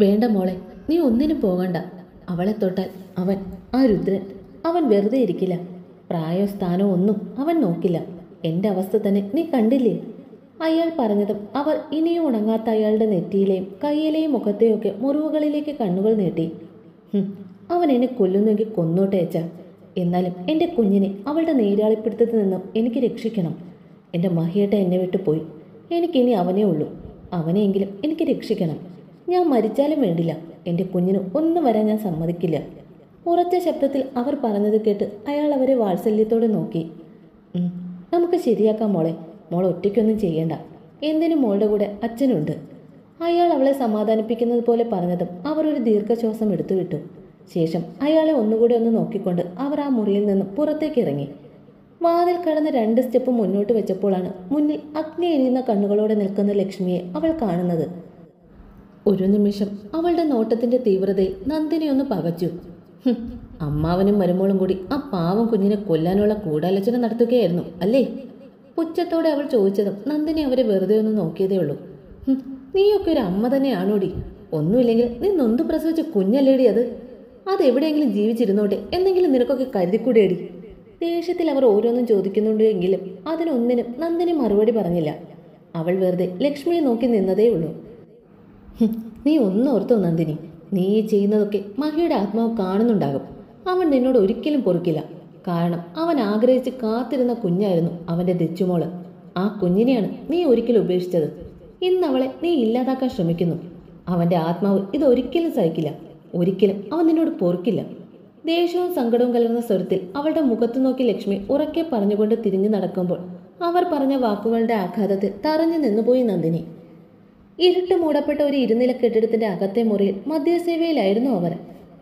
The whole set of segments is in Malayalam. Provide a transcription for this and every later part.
വേണ്ട മോളെ, നീ ഒന്നിനും പോകണ്ട. അവളെ തൊട്ടാൽ അവൻ, ആ രുദ്രൻ, അവൻ വെറുതെ ഇരിക്കില്ല. പ്രായോ സ്ഥാനോ ഒന്നും അവൻ നോക്കില്ല. എൻ്റെ അവസ്ഥ തന്നെ നീ കണ്ടില്ലേ? അയാൾ പറഞ്ഞതും അവർ ഇനിയും ഉണങ്ങാത്ത അയാളുടെ നെറ്റിയിലെയും കയ്യിലെയും മുഖത്തെയൊക്കെ മുറിവുകളിലേക്ക് കണ്ണുകൾ നീട്ടി. അവൻ എന്നെ കൊല്ലുന്നെങ്കിൽ കൊന്നോട്ടെ അച്ഛാ. എന്നാലും എൻ്റെ കുഞ്ഞിനെ അവളുടെ നീരാളിപ്പിടുത്തത്തിൽ നിന്നും എനിക്ക് രക്ഷിക്കണം. എൻ്റെ മഹിയേട്ട എന്നെ വിട്ടു പോയി. എനിക്കിനി അവനേ ഉള്ളൂ. അവനെയെങ്കിലും എനിക്ക് രക്ഷിക്കണം. ഞാൻ മരിച്ചാലും വേണ്ടില്ല, എൻ്റെ കുഞ്ഞിന് ഒന്നും വരാൻ ഞാൻ സമ്മതിക്കില്ല. ഉറച്ച ശബ്ദത്തിൽ അവർ പറഞ്ഞത് കേട്ട് അയാൾ അവരെ വാത്സല്യത്തോടെ നോക്കി. നമുക്ക് ശരിയാക്കാം മോളെ. മോൾ ഒറ്റയ്ക്കൊന്നും ചെയ്യണ്ട. എന്തിനും മോളുടെ കൂടെ അച്ഛനുണ്ട്. അയാൾ അവളെ സമാധാനിപ്പിക്കുന്നത് പോലെ പറഞ്ഞതും അവർ ഒരു ദീർഘശ്വാസം എടുത്തുവിട്ടു. ശേഷം അയാളെ ഒന്നുകൂടെ ഒന്ന് നോക്കിക്കൊണ്ട് അവർ ആ മുറിയിൽ നിന്നും പുറത്തേക്ക് ഇറങ്ങി. വാതിൽ കടന്ന് 2 സ്റ്റെപ്പ് മുന്നോട്ട് വെച്ചപ്പോഴാണ് മുന്നിൽ അഗ്നി എരിയുന്ന കണ്ണുകളോടെ നിൽക്കുന്ന ലക്ഷ്മിയെ അവൾ കാണുന്നത്. ഒരു നിമിഷം അവളുടെ നോട്ടത്തിന്റെ തീവ്രതയിൽ നന്ദിനി ഒന്ന് പകച്ചു. അമ്മാവനും മരുമോളും കൂടി ആ പാവം കുഞ്ഞിനെ കൊല്ലാനുള്ള ഗൂഢാലോചന നടത്തുകയായിരുന്നു അല്ലേ? പുച്ഛത്തോടെ അവൾ ചോദിച്ചതും നന്ദിനി അവരെ വെറുതെ ഒന്ന് നോക്കിയതേ ഉള്ളൂ. നീയൊക്കെ ഒരു അമ്മ തന്നെയാണോടി? ഒന്നുമില്ലെങ്കിൽ നീ നൊന്തു പ്രസവിച്ച കുഞ്ഞല്ലേടി അത്? അതെവിടെയെങ്കിലും ജീവിച്ചിരുന്നോട്ടെ, എന്തെങ്കിലും നിനക്കൊക്കെ കരുതിക്കൂടിയേടി? ദേഷ്യത്തിൽ അവർ ഓരോന്നും ചോദിക്കുന്നുണ്ട് എങ്കിലും അതിനൊന്നിനും നന്ദിനി മറുപടി പറഞ്ഞില്ല. അവൾ വെറുതെ ലക്ഷ്മിയെ നോക്കി നിന്നതേ ഉള്ളൂ. നീ ഒന്നോർത്തോ നന്ദിനി, നീ ചെയ്യുന്നതൊക്കെ മഹിയുടെ ആത്മാവ് കാണുന്നുണ്ടാകും. അവൻ നിന്നോട് ഒരിക്കലും പൊറുക്കില്ല. കാരണം അവൻ ആഗ്രഹിച്ച് കാത്തിരുന്ന കുഞ്ഞായിരുന്നു അവൻ്റെ ദച്ചുമോള്. ആ കുഞ്ഞിനെയാണ് നീ ഒരിക്കലും ഉപേക്ഷിച്ചത്. ഇന്ന് അവളെ നീ ഇല്ലാതാക്കാൻ ശ്രമിക്കുന്നു. അവൻ്റെ ആത്മാവ് ഇതൊരിക്കലും സഹിക്കില്ല. ഒരിക്കലും അവൻ നിന്നോട് പൊറുക്കില്ല. ദേഷ്യവും സങ്കടവും കലർന്ന സ്വരത്തിൽ അവളുടെ മുഖത്തു നോക്കി ലക്ഷ്മി ഉറക്കെ പറഞ്ഞുകൊണ്ട് തിരിഞ്ഞു നടക്കുമ്പോൾ അവർ പറഞ്ഞ വാക്കുകളുടെ ആഘാതത്തിൽ തറഞ്ഞു നിന്നുപോയി നന്ദിനി. ഇരുട്ട് മൂടപ്പെട്ട ഒരു ഇരുനില കെട്ടിടത്തിന്റെ അകത്തെ മുറിയിൽ മദ്യസേവയിലായിരുന്നു അവർ.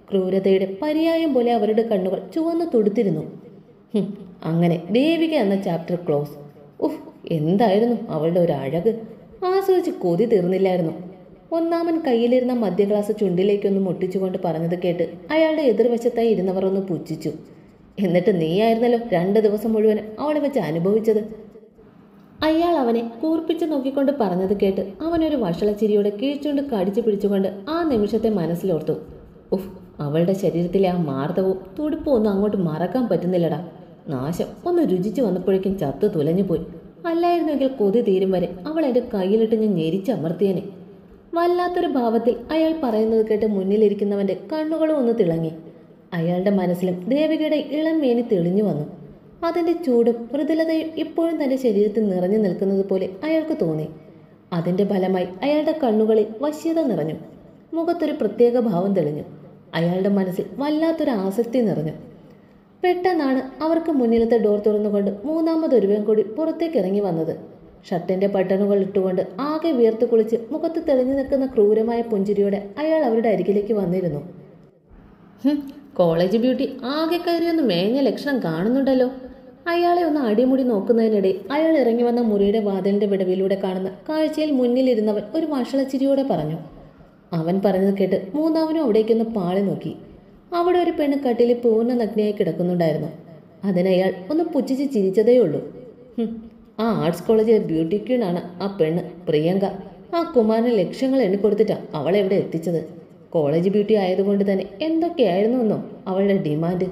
ക്രൂരതയുടെ പര്യായം പോലെ അവരുടെ കണ്ണുകൾ ചുവന്നു തുടുത്തിരുന്നു. അങ്ങനെ ദേവിക എന്ന ചാപ്റ്റർ ക്ലോസ്. എന്തായിരുന്നു അവളുടെ ഒരു അഴക്! ആസ്വദിച്ച് കൊതി തീർന്നില്ലായിരുന്നു. ഒന്നാമൻ കയ്യിലിരുന്ന മദ്യ ഗ്ലാസ് ചുണ്ടിലേക്കൊന്ന് മുട്ടിച്ചുകൊണ്ട് പറഞ്ഞത് കേട്ട് അയാളുടെ എതിർവശത്തായി ഇരുന്നവർ ഒന്ന് പുച്ഛിച്ചു. എന്നിട്ട് നീയായിരുന്നല്ലോ 2 ദിവസം മുഴുവൻ അവളെ വെച്ച് അനുഭവിച്ചത്. അയാൾ അവനെ കൂർപ്പിച്ച് നോക്കിക്കൊണ്ട് പറഞ്ഞത് കേട്ട് അവനൊരു വഷളച്ചിരിയോടെ കീഴ്ച്ചുകൊണ്ട് കടിച്ചു പിടിച്ചുകൊണ്ട് ആ നിമിഷത്തെ മനസ്സിലോർത്തു. അവളുടെ ശരീരത്തിലെ ആ മാർദ്ദവും തുടുപ്പും ഒന്നും അങ്ങോട്ട് മറക്കാൻ പറ്റുന്നില്ലടാ. നാശം ഒന്ന് രുചിച്ചു വന്നപ്പോഴേക്കും ചത്തു തുലഞ്ഞുപോയി. അല്ലായിരുന്നെങ്കിൽ കൊതി തീരും വരെ അവൾ എൻ്റെ കയ്യിലിട്ട് ഞാൻ ഞെരിച്ചമർത്തിയനെ. വല്ലാത്തൊരു ഭാവത്തിൽ അയാൾ പറയുന്നത് കേട്ട് മുന്നിലിരിക്കുന്നവൻ്റെ കണ്ണുകളും ഒന്ന് തിളങ്ങി. അയാളുടെ മനസ്സിലും ദേവികയുടെ ഇളം മേനി തെളിഞ്ഞു വന്നു. അതിൻ്റെ ചൂടും മൃദുലതയും ഇപ്പോഴും തൻ്റെ ശരീരത്തിൽ നിറഞ്ഞു നിൽക്കുന്നത് പോലെ അയാൾക്ക് തോന്നി. അതിൻ്റെ ഫലമായി അയാളുടെ കണ്ണുകളിൽ വശ്യത നിറഞ്ഞു. മുഖത്തൊരു പ്രത്യേക ഭാവം തെളിഞ്ഞു. അയാളുടെ മനസ്സിൽ വല്ലാത്തൊരു ആസക്തി നിറഞ്ഞു. പെട്ടെന്നാണ് അവർക്ക് മുന്നിലത്തെ ഡോർ തുറന്നുകൊണ്ട് മൂന്നാമതൊരുവൻ കൂടി പുറത്തേക്ക് ഇറങ്ങി വന്നത്. ഷർട്ടിൻ്റെ ബട്ടണുകൾ ഇട്ടുകൊണ്ട് ആകെ വിയർത്തു കുളിച്ച് മുഖത്ത് തെളിഞ്ഞു നിൽക്കുന്ന ക്രൂരമായ പുഞ്ചിരിയോടെ അയാൾ അവരുടെ അരികിലേക്ക് വന്നിരുന്നു. കോളേജ് ബ്യൂട്ടി ആകെ കയറിയൊന്ന് മേഞ്ഞ ലക്ഷണം കാണുന്നുണ്ടല്ലോ. അയാളെ ഒന്ന് അടിമുടി നോക്കുന്നതിനിടെ അയാൾ ഇറങ്ങി വന്ന മുറിയുടെ വാതിലിന്റെ വിടവിലൂടെ കാണുന്ന കാഴ്ചയിൽ മുന്നിലിരുന്നവൻ ഒരു വഷളച്ചിരിയോടെ പറഞ്ഞു. അവൻ പറഞ്ഞത് കേട്ട് മൂന്നാമനും അവിടേക്കൊന്ന് പാളി നോക്കി. അവിടെ ഒരു പെണ്ണ് കട്ടിലിൽ പൂർണ്ണ നഗ്നയായി കിടക്കുന്നുണ്ടായിരുന്നു. അതിനയാൾ ഒന്ന് പുച്ഛിച്ച് ചിരിച്ചതേ ഉള്ളൂ. ആ ആർട്സ് കോളേജിലെ ബ്യൂട്ടി ക്വീൻ ആണ് ആ പെണ്ണ്, പ്രിയങ്ക. ആ കുമാരന് ലക്ഷങ്ങൾ എണ്ണിക്കൊടുത്തിട്ടാണ് അവളെ എവിടെ എത്തിച്ചത്. കോളേജ് ബ്യൂട്ടി ആയതുകൊണ്ട് തന്നെ എന്തൊക്കെയായിരുന്നു എന്നോ അവളുടെ ഡിമാൻഡ്.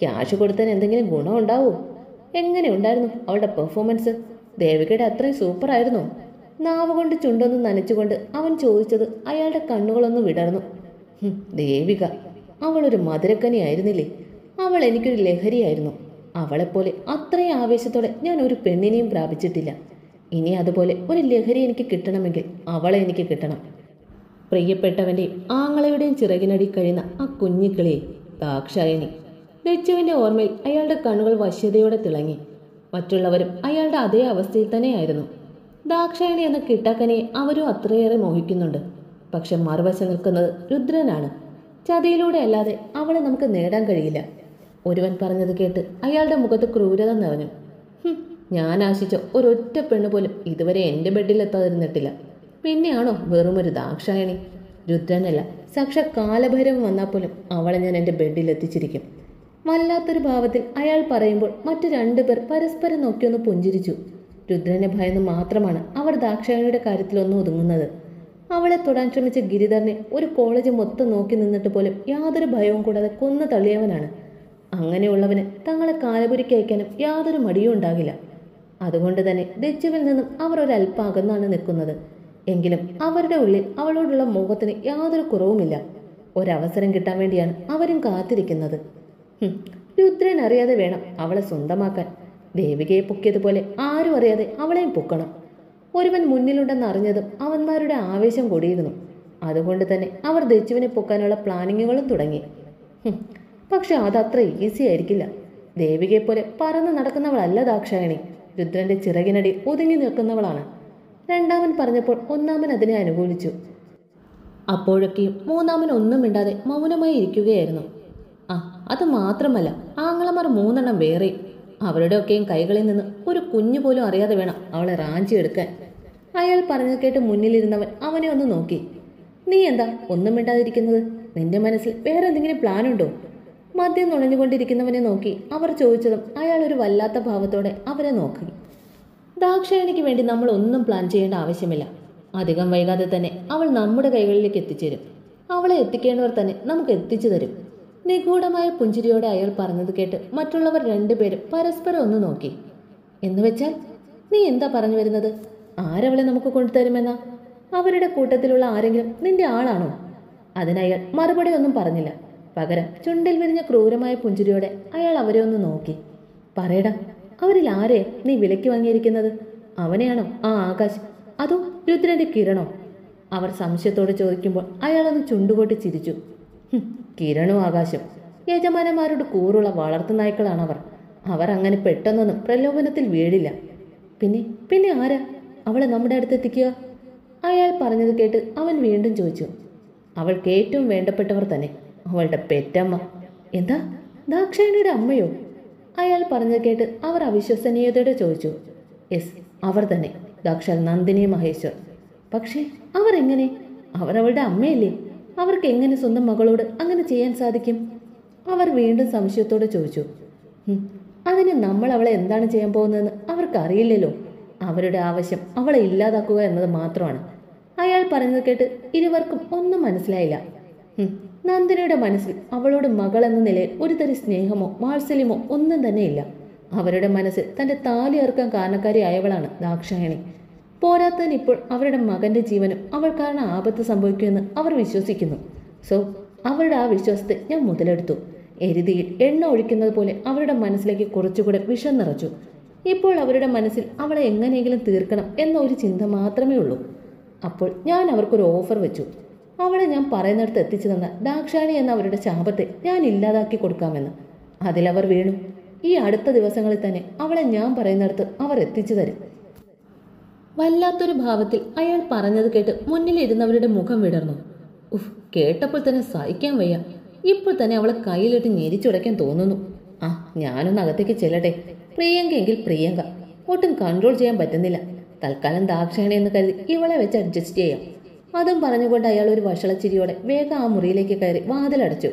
ക്യാഷ് കൊടുത്താൽ എന്തെങ്കിലും ഗുണം ഉണ്ടാവോ? എങ്ങനെ ഉണ്ടായിരുന്നു അവളുടെ പെർഫോമൻസ്? ദേവികയുടെ അത്രയും സൂപ്പർ ആയിരുന്നോ? നാവ് കൊണ്ട് ചുണ്ടൊന്ന് നനച്ചുകൊണ്ട് അവൻ ചോദിച്ചത് അയാളുടെ കണ്ണുകളൊന്ന് വിടർന്നു. ദേവിക, അവളൊരു മധുരക്കനിയായിരുന്നില്ലേ? അവൾ എനിക്കൊരു ലഹരിയായിരുന്നു. അവളെപ്പോലെ അത്രയും ആവേശത്തോടെ ഞാൻ ഒരു പെണ്ണിനെയും പ്രാപിച്ചിട്ടില്ല. ഇനി അതുപോലെ ഒരു ലഹരി എനിക്ക് കിട്ടണമെങ്കിൽ അവളെ എനിക്ക് കിട്ടണം. പ്രിയപ്പെട്ടവൻ്റെയും ആങ്ങളയുടെയും ചിറകിനടി കഴിയുന്ന ആ കുഞ്ഞിക്കിളിയെ, ദാക്ഷായണി. ലച്ചുവിൻ്റെ ഓർമ്മയിൽ അയാളുടെ കണ്ണുകൾ വശ്യതയോടെ തിളങ്ങി. മറ്റുള്ളവരും അയാളുടെ അതേ അവസ്ഥയിൽ തന്നെയായിരുന്നു. ദാക്ഷായണി എന്ന കിട്ടാക്കനിയെ അവരും അത്രയേറെ മോഹിക്കുന്നുണ്ട്. പക്ഷെ മറുവശം നിൽക്കുന്നത് രുദ്രനാണ്. ചതിയിലൂടെ അല്ലാതെ അവളെ നമുക്ക് നേടാൻ കഴിയില്ല. ഒരുവൻ പറഞ്ഞത് കേട്ട് അയാളുടെ മുഖത്ത് ക്രൂരത നിറഞ്ഞു. ഞാൻ ആശിച്ച ഒരൊറ്റ പെണ്ണ് പോലും ഇതുവരെ എൻ്റെ ബെഡിലെത്താതിരുന്നിട്ടില്ല. പിന്നെയാണോ വെറുമൊരു ദാക്ഷായണി? രുദ്രനല്ല, സാക്ഷാ കാലഭൈരവൻ വന്നാൽ പോലും അവളെ ഞാൻ എൻ്റെ ബെഡിലെത്തിച്ചിരിക്കും. വല്ലാത്തൊരു ഭാവത്തിൽ അയാൾ പറയുമ്പോൾ മറ്റു 2 പേർ പരസ്പരം നോക്കിയൊന്ന് പുഞ്ചിരിച്ചു. രുദ്രനെ ഭയന്ന് മാത്രമാണ് അവർ ദാക്ഷായണിയുടെ കാര്യത്തിലൊന്നും ഒതുങ്ങുന്നത്. അവളെ തൊടാൻ ശ്രമിച്ച ഗിരിധരനെ ഒരു കോളേജ് മൊത്തം നോക്കി നിന്നിട്ട് പോലും യാതൊരു ഭയവും കൂടാതെ കൊന്നു തള്ളിയവനാണ്. അങ്ങനെയുള്ളവന് തങ്ങളെ കാലപുരിക്ക് അയക്കാനും യാതൊരു മടിയും ഉണ്ടാകില്ല. അതുകൊണ്ട് തന്നെ ദച്ചുവിൽ നിന്നും അവർ ഒരല്പം അകന്നാണ് നിൽക്കുന്നത്. എങ്കിലും അവരുടെ ഉള്ളിൽ അവളോടുള്ള മോഹത്തിന് യാതൊരു കുറവുമില്ല. ഒരവസരം കിട്ടാൻ വേണ്ടിയാണ് അവരും കാത്തിരിക്കുന്നത്. രുദ്രൻ അറിയാതെ വേണം അവളെ സ്വന്തമാക്കാൻ. ദേവികയെ പൊക്കിയതുപോലെ ആരും അറിയാതെ അവളെയും പൊക്കണം. ഒരുവൻ മുന്നിലുണ്ടെന്ന് അറിഞ്ഞതും അവന്മാരുടെ ആവേശം കൂടിയിരുന്നു. അതുകൊണ്ട് തന്നെ അവർ ദച്ചുവിനെ പൊക്കാനുള്ള പ്ലാനിങ്ങുകളും തുടങ്ങി. പക്ഷെ അതത്ര ഈസി ആയിരിക്കില്ല. ദേവികയെ പോലെ പറന്ന് നടക്കുന്നവളല്ല ദാക്ഷായണി. രുദ്രന്റെ ചിറകിനടി ഒതുങ്ങി നിൽക്കുന്നവളാണ്. രണ്ടാമൻ പറഞ്ഞപ്പോൾ ഒന്നാമൻ അതിനെ അനുകൂലിച്ചു. അപ്പോഴൊക്കെയും മൂന്നാമൻ ഒന്നും മിണ്ടാതെ മൗനമായി ഇരിക്കുകയായിരുന്നു. അത് മാത്രമല്ല, ആങ്ങളമാർ 3 വേറെയും. അവരുടെയൊക്കെയും കൈകളിൽ നിന്ന് ഒരു കുഞ്ഞു പോലും അറിയാതെ വേണം അവളെ റാഞ്ചിയെടുക്കാൻ. അയാൾ പറഞ്ഞു കേട്ട് മുന്നിലിരുന്നവൻ അവനെ ഒന്ന് നോക്കി. നീ എന്താ ഒന്നും മിണ്ടാതിരിക്കുന്നത്? നിന്റെ മനസ്സിൽ വേറെ എന്തെങ്കിലും പ്ലാനുണ്ടോ? മദ്യം നുണഞ്ഞുകൊണ്ടിരിക്കുന്നവനെ നോക്കി അവർ ചോദിച്ചതും അയാൾ ഒരു വല്ലാത്ത ഭാവത്തോടെ അവരെ നോക്കി. ദാക്ഷായണിക്ക് വേണ്ടി നമ്മൾ ഒന്നും പ്ലാൻ ചെയ്യേണ്ട ആവശ്യമില്ല. അധികം വൈകാതെ തന്നെ അവൾ നമ്മുടെ കൈകളിലേക്ക് എത്തിച്ചേരും. അവളെ എത്തിക്കേണ്ടവർ തന്നെ നമുക്ക് എത്തിച്ചു തരും. നിഗൂഢമായ പുഞ്ചിരിയോടെ അയാൾ പറഞ്ഞത് കേട്ട് മറ്റുള്ളവർ 2 പേരും പരസ്പരം ഒന്ന് നോക്കി. എന്നുവെച്ചാൽ നീ എന്താ പറഞ്ഞു വരുന്നത്? ആരവളെ നമുക്ക് കൊണ്ടുതരുമെന്നാ? അവരുടെ കൂട്ടത്തിലുള്ള ആരെങ്കിലും നിന്റെ ആളാണോ? അതിനയാൾ മറുപടി ഒന്നും പറഞ്ഞില്ല. പകരം ചുണ്ടിൽ വിരിഞ്ഞ ക്രൂരമായ പുഞ്ചിരിയോടെ അയാൾ അവരെ ഒന്ന് നോക്കി. പറയടാ, അവരിൽ ആരെ നീ വിലയ്ക്ക് വാങ്ങിയിരിക്കുന്നത്? അവനെയാണോ ആ ആകാശ്, അതോ രുദ്രന്റെ കിരണോ? അവർ സംശയത്തോടെ ചോദിക്കുമ്പോൾ അയാളൊന്ന് ചുണ്ടുകൊട്ടി ചിരിച്ചു. കിരണും ആകാശം യജമാനന്മാരോട് കൂറുള്ള വളർത്തു നായ്ക്കളാണ് അവർ. അവർ അങ്ങനെ പെട്ടെന്നൊന്നും പ്രലോഭനത്തിൽ വീഴില്ല. പിന്നെ ആരാ അവളെ നമ്മുടെ അടുത്തെത്തിക്കുക? അയാൾ പറഞ്ഞത് കേട്ട് അവൻ വീണ്ടും ചോദിച്ചു. അവൾക്ക് ഏറ്റവും വേണ്ടപ്പെട്ടവർ തന്നെ, അവളുടെ പെറ്റമ്മ. എന്താ, ദാക്ഷായണിയുടെ അമ്മയോ? അയാൾ പറഞ്ഞത് കേട്ട് അവർ അവിശ്വസനീയതയോടെ ചോദിച്ചു. യെസ്, അവർ തന്നെ, ദാക്ഷാൽ നന്ദിനി മഹേശ്വർ. പക്ഷേ അവർ എങ്ങനെ? അവർ അവളുടെ അമ്മയല്ലേ? അവർക്ക് എങ്ങനെ സ്വന്തം മകളോട് അങ്ങനെ ചെയ്യാൻ സാധിക്കും? അവർ വീണ്ടും സംശയത്തോടെ ചോദിച്ചു. അതിന് നമ്മൾ അവളെ എന്താണ് ചെയ്യാൻ പോകുന്നതെന്ന് അവർക്കറിയില്ലല്ലോ. അവരുടെ ആവശ്യം അവളെ ഇല്ലാതാക്കുക എന്നത് മാത്രമാണ്. അയാൾ പറഞ്ഞത് കേട്ട് ഇരുവർക്കും ഒന്നും മനസ്സിലായില്ല. നന്ദിനിയുടെ മനസ്സിൽ അവളോട് മകൾ എന്ന നിലയിൽ ഒരു തരി സ്നേഹമോ വാത്സല്യമോ ഒന്നും തന്നെ ഇല്ല. അവരുടെ മനസ്സിൽ തന്റെ താലി ഏർക്കാൻ കാരണക്കാരിയായവളാണ് ദാക്ഷായണി. പോരാത്തതിന് ഇപ്പോൾ അവരുടെ മകന്റെ ജീവനും അവൾ കാരണം ആപത്ത് സംഭവിക്കുമെന്ന് അവർ വിശ്വസിക്കുന്നു. സോ അവരുടെ ആ വിശ്വാസത്തെ ഞാൻ മുതലെടുത്തു. എരുതിയിൽ എണ്ണ ഒഴിക്കുന്നത് പോലെ അവരുടെ മനസ്സിലേക്ക് കുറച്ചുകൂടെ വിഷം നിറച്ചു. ഇപ്പോൾ അവരുടെ മനസ്സിൽ അവളെ എങ്ങനെയെങ്കിലും തീർക്കണം എന്ന ഒരു ചിന്ത മാത്രമേ ഉള്ളൂ. അപ്പോൾ ഞാൻ അവർക്കൊരു ഓഫർ വെച്ചു. അവളെ ഞാൻ പറയുന്നിടത്ത് എത്തിച്ചു തന്ന ദാക്ഷായണി എന്ന അവരുടെ ശാപത്തെ ഞാൻ ഇല്ലാതാക്കി കൊടുക്കാമെന്ന്. അതിലവർ വീണു. ഈ അടുത്ത ദിവസങ്ങളിൽ തന്നെ അവളെ ഞാൻ പറയുന്നിടത്ത് അവർ എത്തിച്ചു തരും. വല്ലാത്തൊരു ഭാവത്തിൽ അയാൾ പറഞ്ഞത് കേട്ട് മുന്നിലിരുന്നവരുടെ മുഖം വിടർന്നു. കേട്ടപ്പോൾ തന്നെ സഹിക്കാൻ വയ്യ. ഇപ്പോൾ തന്നെ അവളെ കയ്യിലിട്ട് ഞെരിച്ചുടയ്ക്കാൻ തോന്നുന്നു. ഞാനൊന്ന് അകത്തേക്ക് ചെല്ലട്ടെ. പ്രിയങ്കയെങ്കിൽ പ്രിയങ്ക. ഒട്ടും കൺട്രോൾ ചെയ്യാൻ പറ്റുന്നില്ല. തൽക്കാലം ദാക്ഷായണി എന്ന് കരുതി ഇവളെ വെച്ച് അഡ്ജസ്റ്റ് ചെയ്യാം. അതും പറഞ്ഞുകൊണ്ട് അയാൾ ഒരു വഷളച്ചിരിയോടെ വേഗം ആ മുറിയിലേക്ക് കയറി വാതിലടച്ചു.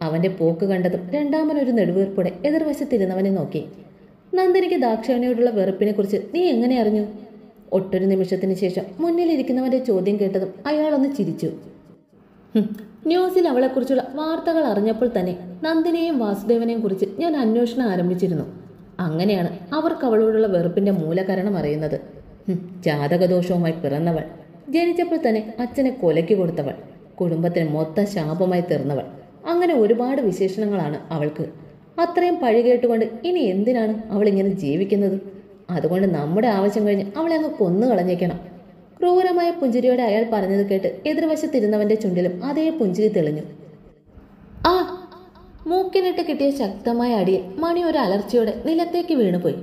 അവന്റെ പോക്ക് കണ്ടതും രണ്ടാമനൊരു നെടുവീർപ്പോടെ എതിർവശത്തിരുന്നവനെ നോക്കി. നന്ദിനിക്ക് ദാക്ഷായണിയോടുള്ള വെറുപ്പിനെ കുറിച്ച് നീ എങ്ങനെ അറിഞ്ഞു? ഒട്ടൊരു നിമിഷത്തിന് ശേഷം മുന്നിലിരിക്കുന്നവന്റെ ചോദ്യം കേട്ടതും അയാളൊന്ന് ചിരിച്ചു. ന്യൂസിൽ അവളെക്കുറിച്ചുള്ള വാർത്തകൾ അറിഞ്ഞപ്പോൾ തന്നെ നന്ദിനിയെയും വാസുദേവനെയും കുറിച്ച് ഞാൻ അന്വേഷണം ആരംഭിച്ചിരുന്നു. അങ്ങനെയാണ് അവർക്ക് അവളോടുള്ള വെറുപ്പിന്റെ മൂലകാരണം അറിയുന്നത്. ജാതകദോഷവുമായി പിറന്നവൾ, ജനിച്ചപ്പോൾ തന്നെ അച്ഛനെ കൊലയ്ക്ക് കൊടുത്തവൾ, കുടുംബത്തിന് മൊത്തം ശാപമായി തീർന്നവൾ, അങ്ങനെ ഒരുപാട് വിശേഷണങ്ങളാണ് അവൾക്ക്. അത്രയും പഴി കേട്ടുകൊണ്ട് ഇനി എന്തിനാണ് അവൾ ഇങ്ങനെ ജീവിക്കുന്നത്? അതുകൊണ്ട് നമ്മുടെ ആവശ്യം കഴിഞ്ഞ് അവളെ അങ്ങ് കൊന്നു കളഞ്ഞേക്കണം. ക്രൂരമായ പുഞ്ചിരിയോടെ അയാൾ പറഞ്ഞത് കേട്ട് എതിർവശത്തിരുന്നവന്റെ ചുണ്ടിലും അതേ പുഞ്ചിരി തെളിഞ്ഞു. മൂക്കിനിട്ട് കിട്ടിയ ശക്തമായ അടിയിൽ മണി ഒരു അലർച്ചയോടെ നിലത്തേക്ക് വീണുപോയി.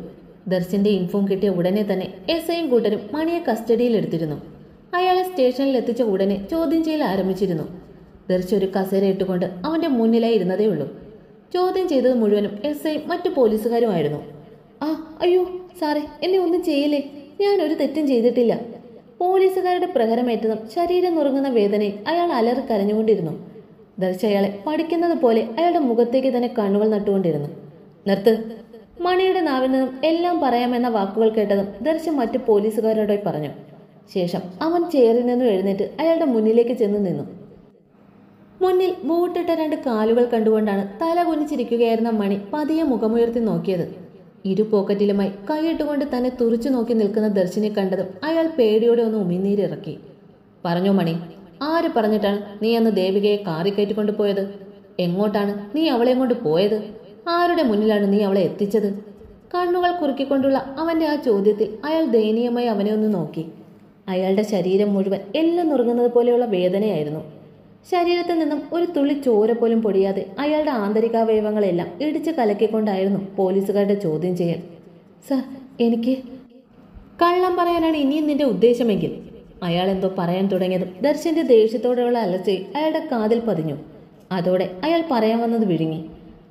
ദർശന്റെ ഇൻഫോം കിട്ടിയ ഉടനെ തന്നെ എസ്ഐയും കൂട്ടരും മണിയെ കസ്റ്റഡിയിൽ എടുത്തിരുന്നു. അയാളെ സ്റ്റേഷനിൽ എത്തിച്ച ഉടനെ ചോദ്യം ചെയ്യൽ ആരംഭിച്ചിരുന്നു. ദർശ് ഒരു കസേര ഇട്ടുകൊണ്ട് അവന്റെ മുന്നിലായി ഇരുന്നതേ ഉള്ളൂ. ചോദ്യം ചെയ്തത് മുഴുവനും എസ്ഐയും മറ്റു പോലീസുകാരുമായിരുന്നു. അയ്യോ സാറേ, എന്നെ ഒന്നും ചെയ്യില്ലേ, ഞാൻ ഒരു തെറ്റും ചെയ്തിട്ടില്ല. പോലീസുകാരുടെ പ്രഹരമേറ്റതും ശരീരം നുറുങ്ങുന്ന വേദനയിൽ അയാൾ അലറി കരഞ്ഞുകൊണ്ടിരുന്നു. ദർശ് അയാളെ പഠിക്കുന്നത് പോലെ അയാളുടെ മുഖത്തേക്ക് തന്നെ കണ്ണുകൾ നട്ടുകൊണ്ടിരുന്നു. നിർത്ത്. മണിയുടെ നാവിൽ നിന്നും എല്ലാം പറയാമെന്ന വാക്കുകൾ കേട്ടതും ദർശ് മറ്റു പോലീസുകാരോടായി പറഞ്ഞു. ശേഷം അവൻ ചെയറിൽ നിന്നും എഴുന്നേറ്റ് അയാളുടെ മുന്നിലേക്ക് ചെന്ന് നിന്നു. മുന്നിൽ ബൂട്ടിട്ട 2 കാലുകൾ കണ്ടുകൊണ്ടാണ് തല കുനിച്ചിരിക്കുകയായിരുന്ന മണി പതിയെ മുഖമുയർത്തി നോക്കിയത്. ഇരു പോക്കറ്റിലുമായി കൈയിട്ടുകൊണ്ട് തന്നെ തുറച്ചു നോക്കി നിൽക്കുന്ന ദർശനെ കണ്ടതും അയാൾ പേടിയോടെ ഒന്ന് ഉമിനീരിറക്കി. "പറഞ്ഞോ മണി, ആര് പറഞ്ഞിട്ടാണ് നീ അന്ന് ദേവികയെ കാറി കയറ്റിക്കൊണ്ട് പോയത്? എങ്ങോട്ടാണ് നീ അവളെയും കൊണ്ട് പോയത്? ആരുടെ മുന്നിലാണ് നീ അവളെ എത്തിച്ചത്?" കണ്ണുകൾ കുറുക്കിക്കൊണ്ടുള്ള അവന്റെ ആ ചോദ്യത്തിൽ അയാൾ ദയനീയമായി അവനെ ഒന്ന് നോക്കി. അയാളുടെ ശരീരം മുഴുവൻ എല്ലാം നുറുങ്ങുന്നത് പോലെയുള്ള വേദനയായിരുന്നു. ശരീരത്തിൽ നിന്നും ഒരു തുള്ളി ചോര പോലും പൊടിയാതെ അയാളുടെ ആന്തരികാവയവങ്ങളെല്ലാം ഇടിച്ച് കലക്കിക്കൊണ്ടായിരുന്നു പോലീസുകാരുടെ ചോദ്യം ചെയ്യൽ. "സർ, എനിക്ക് കള്ളം പറയാനാണ് ഇനിയും നിന്റെ ഉദ്ദേശമെങ്കിൽ." അയാൾ എന്തോ പറയാൻ തുടങ്ങിയതും ദർശന്റെ ദേഷ്യത്തോടെയുള്ള അലർച്ചയിൽ അയാളുടെ കാതിൽ പതിഞ്ഞു. അതോടെ അയാൾ പറയാൻ വന്നത് വിഴുങ്ങി.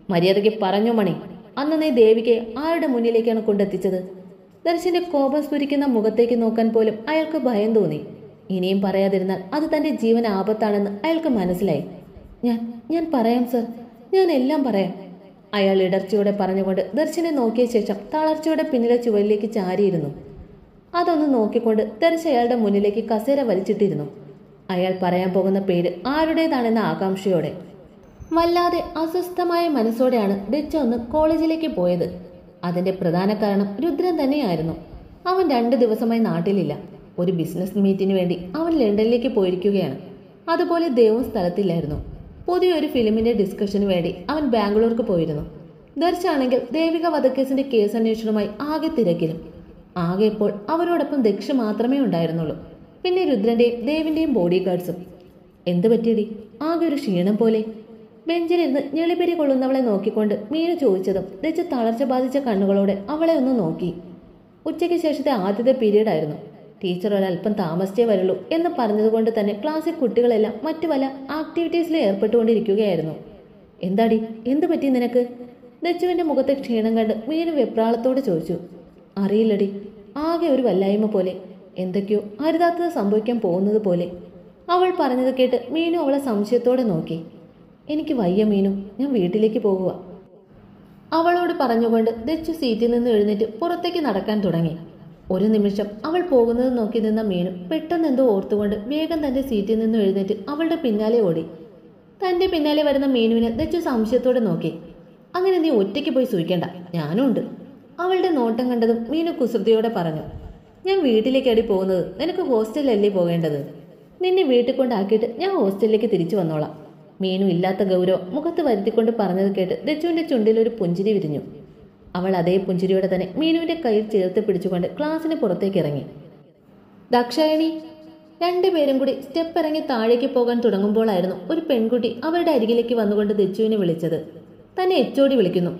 "മര്യാദയ്ക്ക് പറഞ്ഞോ മണി, അന്ന് നീ ദേവികയെ ആരുടെ മുന്നിലേക്കാണ് കൊണ്ടെത്തിച്ചത്?" ദർശന്റെ കോപം സ്ഫുരിക്കുന്ന മുഖത്തേക്ക് നോക്കാൻ പോലും അയാൾക്ക് ഭയം തോന്നി. ഇനിയും പറയാതിരുന്നാൽ അത് തന്റെ ജീവൻ ആപത്താണെന്ന് അയാൾക്ക് മനസ്സിലായി. ഞാൻ പറയാം സർ, ഞാൻ എല്ലാം പറയാം." അയാൾ ഇടർച്ചയോടെ പറഞ്ഞുകൊണ്ട് ദർശനെ നോക്കിയ ശേഷം തളർച്ചയോടെ പിന്നിലെ ചുവരിലേക്ക് ചാരിയിരുന്നു. അതൊന്ന് നോക്കിക്കൊണ്ട് ദർശ അയാളുടെ മുന്നിലേക്ക് കസേര വലിച്ചിട്ടിരുന്നു. അയാൾ പറയാൻ പോകുന്ന പേര് ആരുടേതാണെന്ന ആകാംക്ഷയോടെ. വല്ലാതെ അസ്വസ്ഥമായ മനസ്സോടെയാണ് ദച്ച ഒന്ന് കോളേജിലേക്ക് പോയത്. അതിന്റെ പ്രധാന കാരണം രുദ്രൻ തന്നെയായിരുന്നു. അവൻ 2 ദിവസമായി നാട്ടിലില്ല. ഒരു ബിസിനസ് മീറ്റിന് വേണ്ടി അവൻ ലണ്ടനിലേക്ക് പോയിരിക്കുകയാണ്. അതുപോലെ ദേവും സ്ഥലത്തില്ലായിരുന്നു. പുതിയൊരു ഫിലിമിന്റെ ഡിസ്കഷന് വേണ്ടി അവൻ ബാംഗ്ലൂർക്ക് പോയിരുന്നു. ദർശാണെങ്കിൽ ദേവിക വധക്കേസിന്റെ കേസ് അന്വേഷണവുമായി ആകെ തിരക്കിലും. ആകെ ഇപ്പോൾ അവരോടൊപ്പം ദക്ഷ മാത്രമേ ഉണ്ടായിരുന്നുള്ളൂ. പിന്നെ രുദ്രന്റെയും ദേവിന്റെയും ബോഡി ഗാർഡ്സും. "എന്ത് പറ്റിയടി? ആകെ ഒരു ക്ഷീണം പോലെ." ബെഞ്ചിലിരുന്ന് ഞെളിപിരി കൊള്ളുന്നവളെ നോക്കിക്കൊണ്ട് മീനു ചോദിച്ചതും ദച്ച തളർച്ച ബാധിച്ച കണ്ണുകളോടെ അവളെ ഒന്ന് നോക്കി. ഉച്ചയ്ക്ക് ശേഷത്തെ ആദ്യത്തെ പീരീഡ് ആയിരുന്നു. ടീച്ചർ ഒരല്പം താമസിച്ചേ വരുള്ളൂ എന്ന് പറഞ്ഞതുകൊണ്ട് തന്നെ ക്ലാസ്സിൽ കുട്ടികളെല്ലാം മറ്റു പല ആക്ടിവിറ്റീസിൽ ഏർപ്പെട്ടുകൊണ്ടിരിക്കുകയായിരുന്നു. "എന്താടി, എന്ത് പറ്റി നിനക്ക്?" ദച്ചുവിന്റെ മുഖത്തെ ക്ഷീണം കണ്ട് മീനു വെപ്രാളത്തോട് ചോദിച്ചു. "അറിയില്ലടി, ആകെ ഒരു വല്ലായ്മ പോലെ, എന്തൊക്കെയോ അരുതാത്തത് സംഭവിക്കാൻ പോകുന്നത് പോലെ." അവൾ പറഞ്ഞത് കേട്ട് മീനു അവളെ സംശയത്തോടെ നോക്കി. "എനിക്ക് വയ്യ മീനു, ഞാൻ വീട്ടിലേക്ക് പോകുക." അവളോട് പറഞ്ഞുകൊണ്ട് ദച്ചു സീറ്റിൽ നിന്ന് എഴുന്നേറ്റ് പുറത്തേക്ക് നടക്കാൻ തുടങ്ങി. ഒരു നിമിഷം അവൾ പോകുന്നത് നോക്കി നിന്ന മീനു പെട്ടെന്ന് എന്തോ ഓർത്തുകൊണ്ട് വേഗം തന്റെ സീറ്റിൽ നിന്ന് എഴുന്നേറ്റ് അവളുടെ പിന്നാലെ ഓടി. തന്റെ പിന്നാലെ വരുന്ന മീനുവിനെ ദച്ചു സംശയത്തോടെ നോക്കി. "അങ്ങനെ നീ ഒറ്റയ്ക്ക് പോയി സൂഹിക്കണ്ട, ഞാനും ഉണ്ട്." അവളുടെ നോട്ടം കണ്ടതും മീനു കുസൃതിയോടെ പറഞ്ഞു. "ഞാൻ വീട്ടിലേക്കടി പോകുന്നത്, നിനക്ക് ഹോസ്റ്റലിലല്ലേ പോകേണ്ടത്? നിന്നെ വീട്ടിൽ കൊണ്ടാക്കിയിട്ട് ഞാൻ ഹോസ്റ്റലിലേക്ക് തിരിച്ചു വന്നോളാം." മീനു ഇല്ലാത്ത ഗൗരവം മുഖത്ത് വരുത്തിക്കൊണ്ട് പറഞ്ഞത് കേട്ട് ദച്ചുവിന്റെ ചുണ്ടിൽ ഒരു പുഞ്ചിരി വിരിഞ്ഞു. അവൾ അതേ പുഞ്ചിരിയോടെ തന്നെ മീനുവിന്റെ കയ്യിൽ ചേർത്ത് പിടിച്ചുകൊണ്ട് ക്ലാസ്സിന് പുറത്തേക്ക് ഇറങ്ങി. "ദാക്ഷായണി." 2 പേരും കൂടി സ്റ്റെപ്പ് ഇറങ്ങി താഴേക്ക് പോകാൻ തുടങ്ങുമ്പോഴായിരുന്നു ഒരു പെൺകുട്ടി അവരുടെ അരികിലേക്ക് വന്നുകൊണ്ട് ദച്ചുവിനെ വിളിച്ചത്. "തന്നെ എച്ചോടി വിളിക്കുന്നു."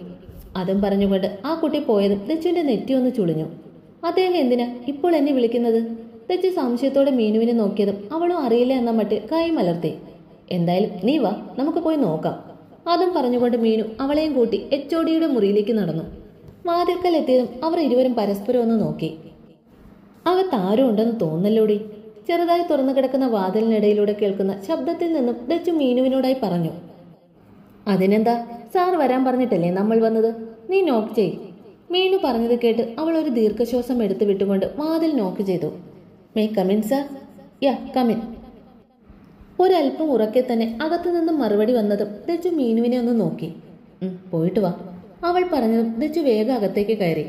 അതും പറഞ്ഞുകൊണ്ട് ആ കുട്ടി പോയതും ദച്ചുവിന്റെ നെറ്റി ഒന്ന് ചുളിഞ്ഞു. "അദ്ദേഹം എന്തിനാ ഇപ്പോൾ എന്നെ വിളിക്കുന്നത്?" ദച്ചു സംശയത്തോടെ മീനുവിനെ നോക്കിയതും അവളും അറിയില്ല എന്ന മട്ടിൽ കൈ മലർത്തി. "എന്തായാലും നീ വാ, നമുക്ക് പോയി നോക്കാം." അതും പറഞ്ഞുകൊണ്ട് മീനു അവളെയും കൂട്ടി എച്ചോടിയുടെ മുറിയിലേക്ക് നടന്നു. വാതിൽക്കൽ എത്തിയതും അവർ ഇരുവരും പരസ്പരം ഒന്ന് നോക്കി. "അകത്താരും ഉണ്ടെന്ന് തോന്നല്ലോടി." ചെറുതായി തുറന്നു കിടക്കുന്ന വാതിലിനിടയിലൂടെ കേൾക്കുന്ന ശബ്ദത്തിൽ നിന്നും ദച്ചു മീനുവിനോടായി പറഞ്ഞു. "അതിനെന്താ, സാർ വരാൻ പറഞ്ഞിട്ടല്ലേ നമ്മൾ വന്നത്? നീ നോക്ക് ചെയ്." മീനു പറഞ്ഞത് കേട്ട് അവൾ ഒരു ദീർഘശ്വാസം എടുത്തു വിട്ടുകൊണ്ട് വാതിൽ നോക്ക് ചെയ്തു. "May come in sir?" "Yeah, come in." ഒരല്പം ഉറക്കെ തന്നെ അകത്തു നിന്നും മറുപടി വന്നതും ദച്ചു മീനുവിനെ ഒന്ന് നോക്കി. പോയിട്ട് വാ." അവൾ പറഞ്ഞതും ദച്ചു വേഗം അകത്തേക്ക് കയറി.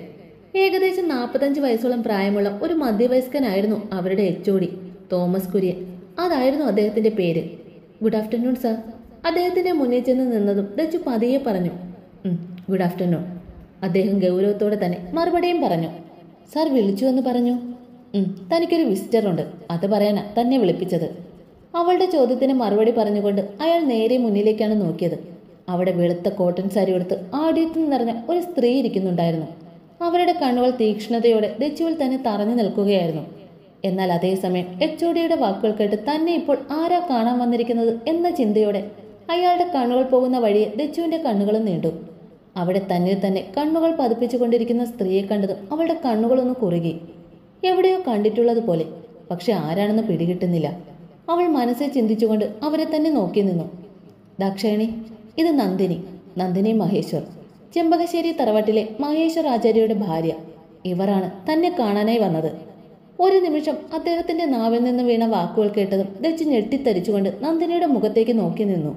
ഏകദേശം 45 വയസ്സോളം പ്രായമുള്ള ഒരു മധ്യവയസ്കനായിരുന്നു അവരുടെ എച്ചോടി, തോമസ് കുര്യൻ. അതായിരുന്നു അദ്ദേഹത്തിന്റെ പേര്. "Good afternoon sir." അദ്ദേഹത്തിന്റെ മുന്നിൽ ചെന്ന് നിന്നതും ദച്ചു പതിയെ പറഞ്ഞു. "Good afternoon." അദ്ദേഹം ഗൗരവത്തോടെ തന്നെ മറുപടിയും പറഞ്ഞു. "സാർ വിളിച്ചു എന്ന് പറഞ്ഞു." "തനിക്കൊരു വിസിറ്റർ ഉണ്ട്, അത് പറയാനാ തന്നെ വിളിപ്പിച്ചത്." അവളുടെ ചോദ്യത്തിന് മറുപടി പറഞ്ഞുകൊണ്ട് അയാൾ നേരെ മുന്നിലേക്കാണ് നോക്കിയത്. അവിടെ വെളുത്ത കോട്ടൺ സാരി എടുത്ത് ആഢ്യത്തിൽ നിറഞ്ഞ ഒരു സ്ത്രീ ഇരിക്കുന്നുണ്ടായിരുന്നു. അവരുടെ കണ്ണുകൾ തീക്ഷ്ണതയോടെ ദച്ചുവിൽ തന്നെ തറഞ്ഞു നിൽക്കുകയായിരുന്നു. എന്നാൽ അതേസമയം എച്ചോടിയുടെ വാക്കുകൾ കേട്ട് തന്നെ ഇപ്പോൾ ആരാ കാണാൻ വന്നിരിക്കുന്നത് എന്ന ചിന്തയോടെ അയാളുടെ കണ്ണുകൾ പോകുന്ന വഴിയെ ദച്ചുവിന്റെ കണ്ണുകളും നീണ്ടു. അവിടെ തന്നിൽ തന്നെ കണ്ണുകൾ പതിപ്പിച്ചുകൊണ്ടിരിക്കുന്ന സ്ത്രീയെ കണ്ടതും അവളുടെ കണ്ണുകളൊന്ന് കുറുകി. എവിടെയോ കണ്ടിട്ടുള്ളതുപോലെ, പക്ഷെ ആരാണെന്ന് പിടികിട്ടുന്നില്ല. അവൾ മനസ്സിൽ ചിന്തിച്ചുകൊണ്ട് അവരെ തന്നെ നോക്കി നിന്നു. "ദാക്ഷായണി, ഇത് നന്ദിനി മഹേശ്വർ, ചെമ്പകശ്ശേരി തറവാട്ടിലെ മഹേശ്വർ ആചാര്യയുടെ ഭാര്യ. ഇവരാണ് തന്നെ കാണാനായി വന്നത്." ഒരു നിമിഷം അദ്ദേഹത്തിന്റെ നാവിൽ നിന്ന് വീണ വാക്കുകൾ കേട്ടതും ദച്ച് ഞെട്ടിത്തരിച്ചുകൊണ്ട് നന്ദിനിയുടെ മുഖത്തേക്ക് നോക്കി നിന്നു.